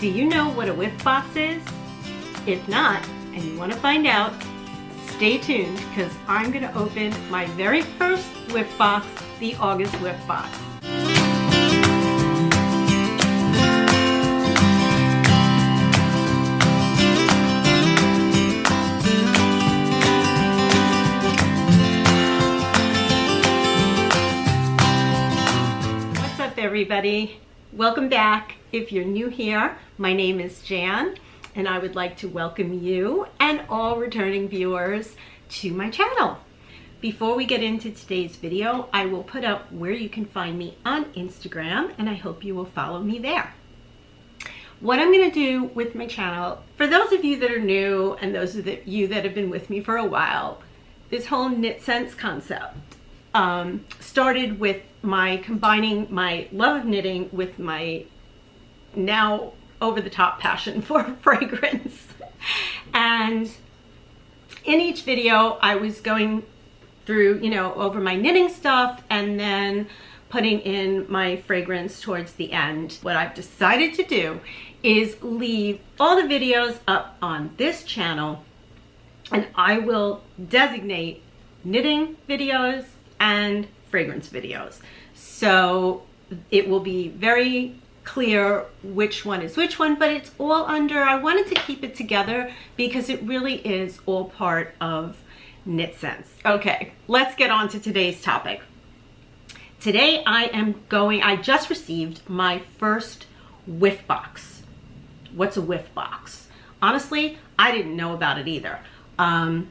Do you know what a Whiff Box is? If not, and you want to find out, stay tuned because I'm going to open my very first Whiff Box, the August Whiff Box. What's up, everybody? Welcome back. If you're new here, my name is Jan, and I would like to welcome you and all returning viewers to my channel. Before we get into today's video, I will put up where you can find me on Instagram, and I hope you will follow me there. What I'm going to do with my channel, for those of you that are new and those of you that have been with me for a while, this whole knit sense concept started with my combining my love of knitting with my now over-the-top passion for fragrance. And in each video I was going through, over my knitting stuff and then putting in my fragrance towards the end. What I've decided to do is leave all the videos up on this channel, and I will designate knitting videos and fragrance videos. So it will be very clear which one is which one, but it's all under, I wanted to keep it together because it really is all part of Knit Sense. Okay, let's get on to today's topic. Today I just received my first Whiff Box. What's a Whiff Box? Honestly, I didn't know about it either. And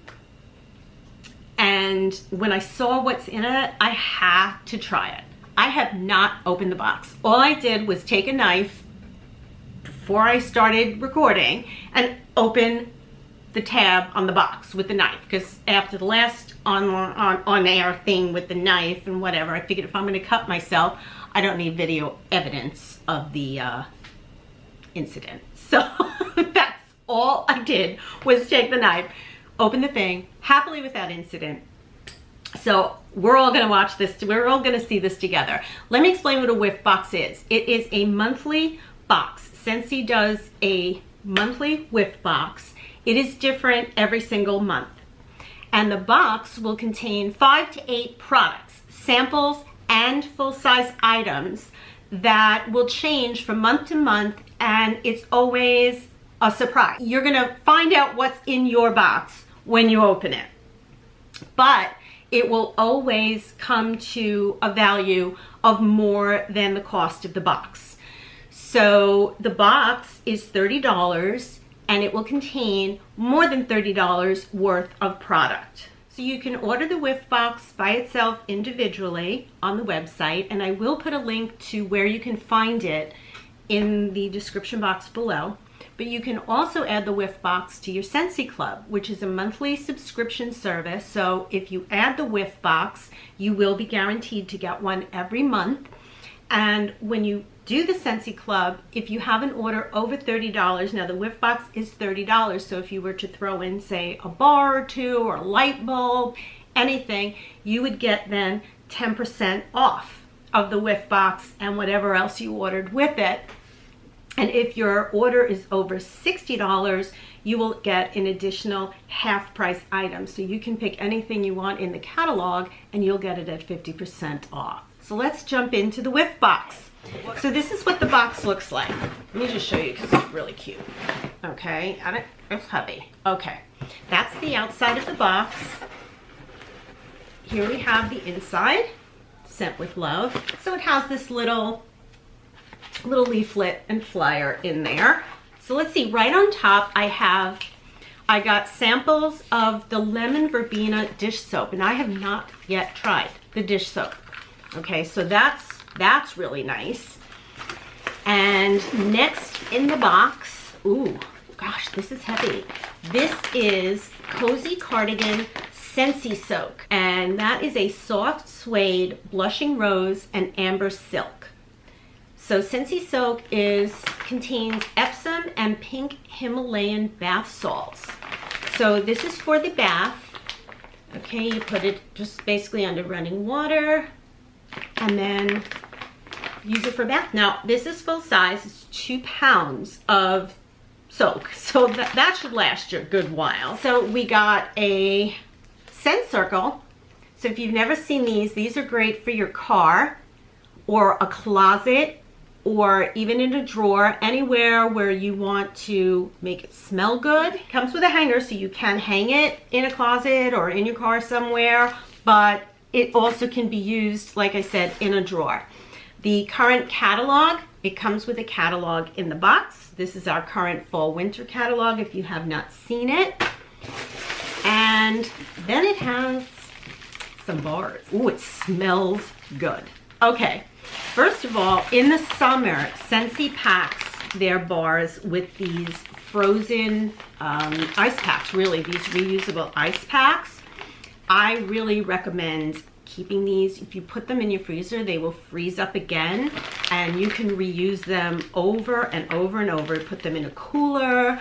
when I saw what's in it, I had to try it. I have not opened the box. All I did was take a knife before I started recording and open the tab on the box with the knife, because after the last on-air thing with the knife and whatever, I figured if I'm going to cut myself, I don't need video evidence of the incident. So that's all I did was take the knife, open the thing, happily without incident. So we're all going to watch this. We're all going to see this together. Let me explain what a Whiff Box is. It is a monthly box. Scentsy does a monthly Whiff Box. It is different every single month. And the box will contain 5 to 8 products, samples, and full-size items that will change from month to month, and it's always a surprise. You're going to find out what's in your box when you open it. But it will always come to a value of more than the cost of the box. So the box is $30 and it will contain more than $30 worth of product. So you can order the Whiff Box by itself individually on the website, and I will put a link to where you can find it in the description box below. But you can also add the Whiff Box to your Scentsy Club, which is a monthly subscription service. So if you add the Whiff Box, you will be guaranteed to get one every month. And when you do the Scentsy Club, if you have an order over $30, now the Whiff Box is $30, so if you were to throw in, say, a bar or two or a light bulb, anything, you would get then 10% off of the Whiff Box and whatever else you ordered with it. And if your order is over $60, you will get an additional half-price item. So you can pick anything you want in the catalog and you'll get it at 50% off. So let's jump into the Whiff Box. So this is what the box looks like. Let me just show you because it's really cute. Okay, and it's heavy. Okay, that's the outside of the box. Here we have the inside, sent with love. So it has this little leaflet and flyer in there. So let's see, right on top I got samples of the lemon verbena dish soap, and I have not yet tried the dish soap. Okay, so that's really nice. And next in the box, ooh, gosh, this is heavy. This is Cozy Cardigan Scentsy Soak, and that is a soft suede blushing rose and amber silk. So Scentsy Soak contains Epsom and pink Himalayan bath salts. So this is for the bath. Okay, you put it just basically under running water, and then use it for a bath. Now, this is full size. It's 2 pounds of soak. So that should last you a good while. So we got a scent circle. So if you've never seen these are great for your car or a closet or even in a drawer, anywhere where you want to make it smell good. It comes with a hanger, so you can hang it in a closet or in your car somewhere, but it also can be used, like I said, in a drawer. The current catalog, it comes with a catalog in the box. This is our current fall winter catalog if you have not seen it. And then it has some bars. Ooh, it smells good. Okay, first of all, in the summer, Scentsy packs their bars with these frozen ice packs, really, these reusable ice packs. I really recommend keeping these. If you put them in your freezer, they will freeze up again, and you can reuse them over and over and over. Put them in a cooler.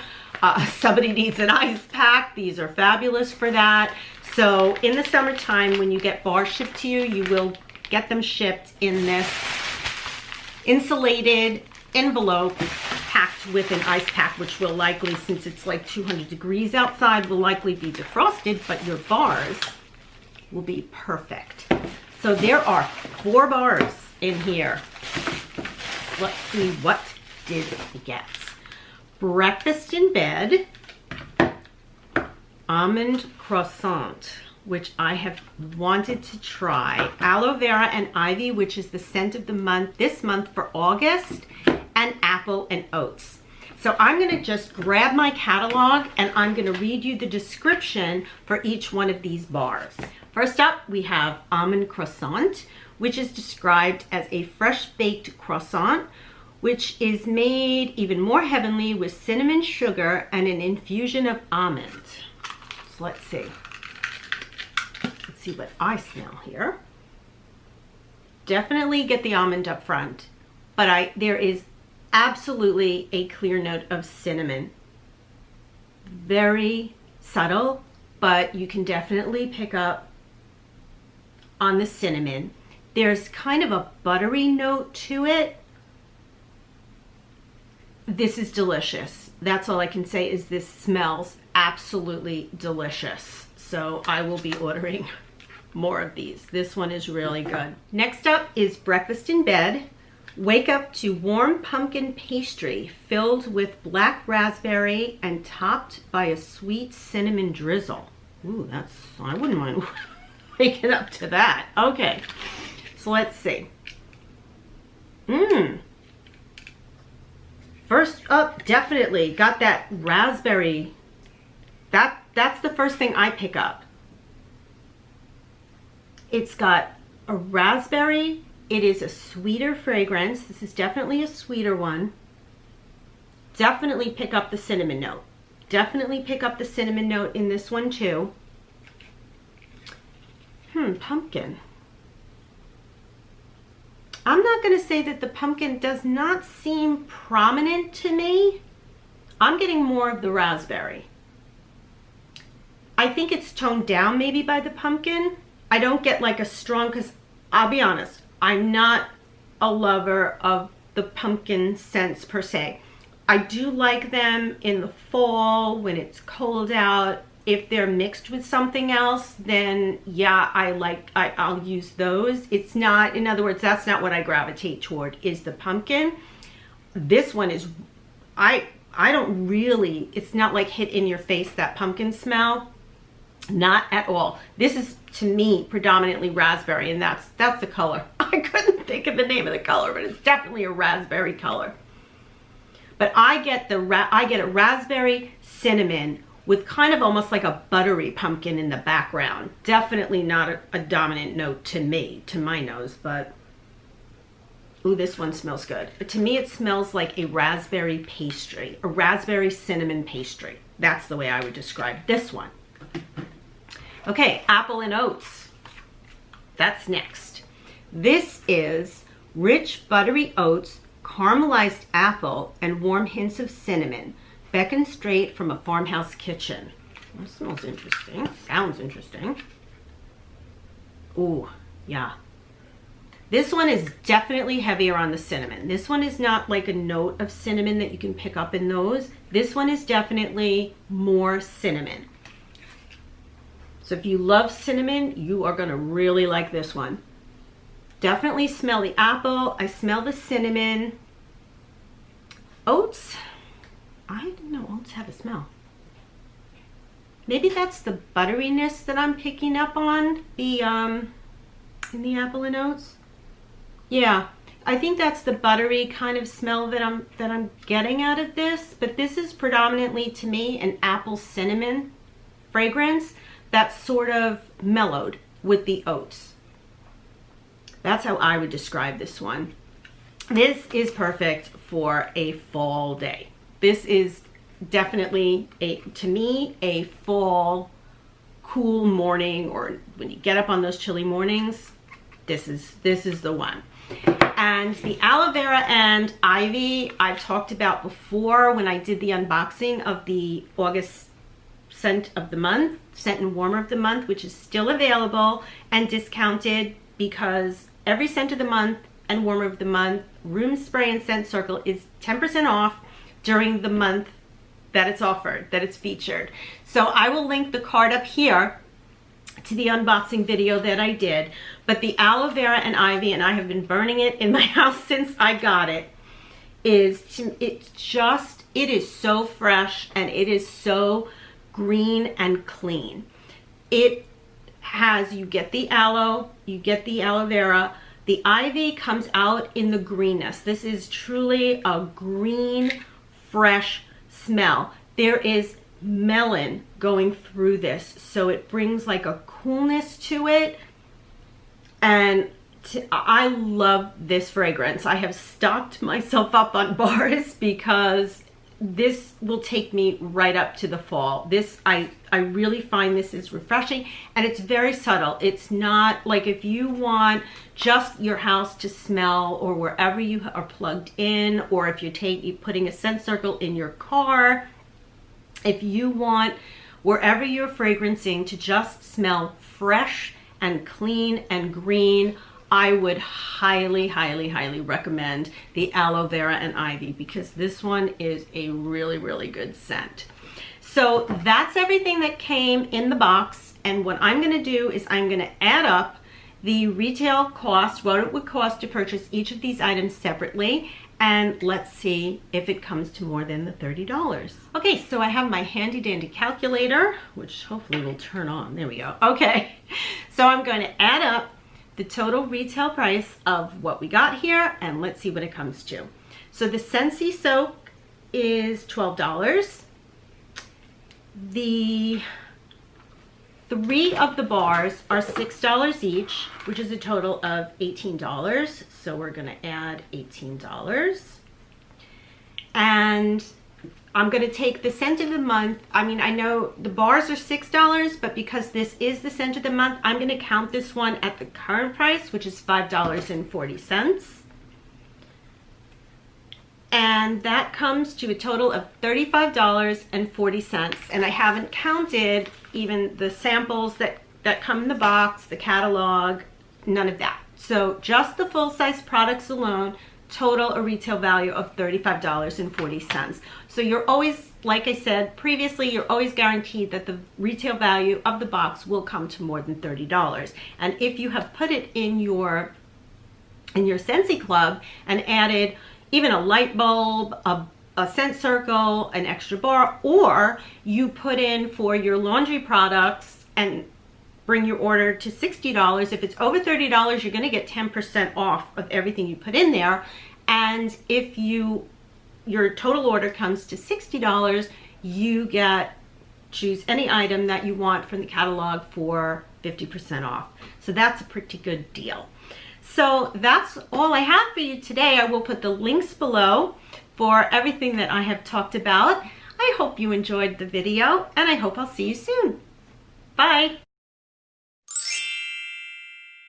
Somebody needs an ice pack. These are fabulous for that. So in the summertime, when you get bars shipped to you, you will get them shipped in this insulated envelope packed with an ice pack, which will likely, since it's like 200 degrees outside, will likely be defrosted, but your bars will be perfect. So there are 4 bars in here. Let's see, what did we get? Breakfast in bed, almond croissant, which I have wanted to try, aloe vera and ivy, which is the scent of the month this month for August, and apple and oats. So I'm going to just grab my catalog and I'm going to read you the description for each one of these bars. First up, we have almond croissant, which is described as a fresh baked croissant, which is made even more heavenly with cinnamon sugar and an infusion of almond. So let's see. Let's see what I smell here. Definitely get the almond up front, but there is absolutely a clear note of cinnamon. Very subtle, but you can definitely pick up on the cinnamon. There's kind of a buttery note to it. This is delicious. That's all I can say is this smells absolutely delicious. So I will be ordering more of these. This one is really good. Next up is breakfast in bed. Wake up to warm pumpkin pastry filled with black raspberry and topped by a sweet cinnamon drizzle. Ooh, I wouldn't mind waking up to that. Okay, so let's see. First up, definitely got that raspberry. That's the first thing I pick up. It's got a raspberry. It is a sweeter fragrance. This is definitely a sweeter one. Definitely pick up the cinnamon note. Definitely pick up the cinnamon note in this one too. Pumpkin. I'm not going to say that the pumpkin does not seem prominent to me. I'm getting more of the raspberry. I think it's toned down maybe by the pumpkin. I don't get like a strong, because I'll be honest, I'm not a lover of the pumpkin scents per se. I do like them in the fall when it's cold out. If they're mixed with something else, then yeah, I'll use those. It's not, in other words, that's not what I gravitate toward, is the pumpkin. This one is, I don't really, it's not like hit in your face, that pumpkin smell. Not at all. This is, to me, predominantly raspberry, and that's the color. I couldn't think of the name of the color, but it's definitely a raspberry color. But I get a raspberry cinnamon with kind of almost like a buttery pumpkin in the background. Definitely not a dominant note to me, to my nose, but ooh, this one smells good. But to me, it smells like a raspberry pastry, a raspberry cinnamon pastry. That's the way I would describe this one. Okay, apple and oats. That's next. This is rich buttery oats, caramelized apple, and warm hints of cinnamon, beckoned straight from a farmhouse kitchen. That smells interesting. Sounds interesting. Ooh, yeah. This one is definitely heavier on the cinnamon. This one is not like a note of cinnamon that you can pick up in those. This one is definitely more cinnamon. So if you love cinnamon, you are gonna really like this one. Definitely smell the apple. I smell the cinnamon. Oats, I didn't know oats have a smell. Maybe that's the butteriness that I'm picking up on in the apple and oats. Yeah, I think that's the buttery kind of smell that I'm getting out of this, but this is predominantly to me an apple cinnamon fragrance that's sort of mellowed with the oats. That's how I would describe this one. This is perfect for a fall day. This is definitely to me a fall cool morning, or when you get up on those chilly mornings, this is the one. And the aloe vera and ivy I've talked about before when I did the unboxing of the August scent of the month, scent and warmer of the month, which is still available and discounted because every scent of the month and warmer of the month, room spray and scent circle is 10% off during the month that it's offered, that it's featured. So I will link the card up here to the unboxing video that I did. But the aloe vera and ivy, and I have been burning it in my house since I got it, it is so fresh and it is so green and clean. It has, you get the aloe vera, the ivy comes out in the greenness. This is truly a green, fresh smell. There is melon going through this, so it brings like a coolness to it. And I love this fragrance. I have stocked myself up on bars because this will take me right up to the fall. This, I really find this is refreshing, and it's very subtle. It's not like if you want just your house to smell, or wherever you are plugged in, or if you're putting a scent circle in your car, if you want wherever you're fragrancing to just smell fresh and clean and green, I would highly, highly, highly recommend the aloe vera and ivy, because this one is a really, really good scent. So that's everything that came in the box. And what I'm gonna do is I'm gonna add up the retail cost, what it would cost to purchase each of these items separately, and let's see if it comes to more than the $30. Okay, so I have my handy dandy calculator, which hopefully will turn on. There we go. Okay, so I'm going to add up the total retail price of what we got here, and let's see what it comes to. So the Scentsy soap is $12. The 3 of the bars are $6 each, which is a total of $18. So we're gonna add $18. And I'm gonna take the scent of the month. I mean, I know the bars are $6, but because this is the scent of the month, I'm gonna count this one at the current price, which is $5.40. And that comes to a total of $35.40. And I haven't counted even the samples that come in the box, the catalog, none of that. So just the full-size products alone total a retail value of $35.40. So you're always, like I said previously, you're always guaranteed that the retail value of the box will come to more than $30. And if you have put it in your Scentsy Club and added even a light bulb, a scent circle, an extra bar, or you put in for your laundry products and bring your order to $60. If it's over $30, you're gonna get 10% off of everything you put in there. And if your total order comes to $60, you choose any item that you want from the catalog for 50% off. So that's a pretty good deal. So that's all I have for you today. I will put the links below for everything that I have talked about. I hope you enjoyed the video, and I hope I'll see you soon. Bye.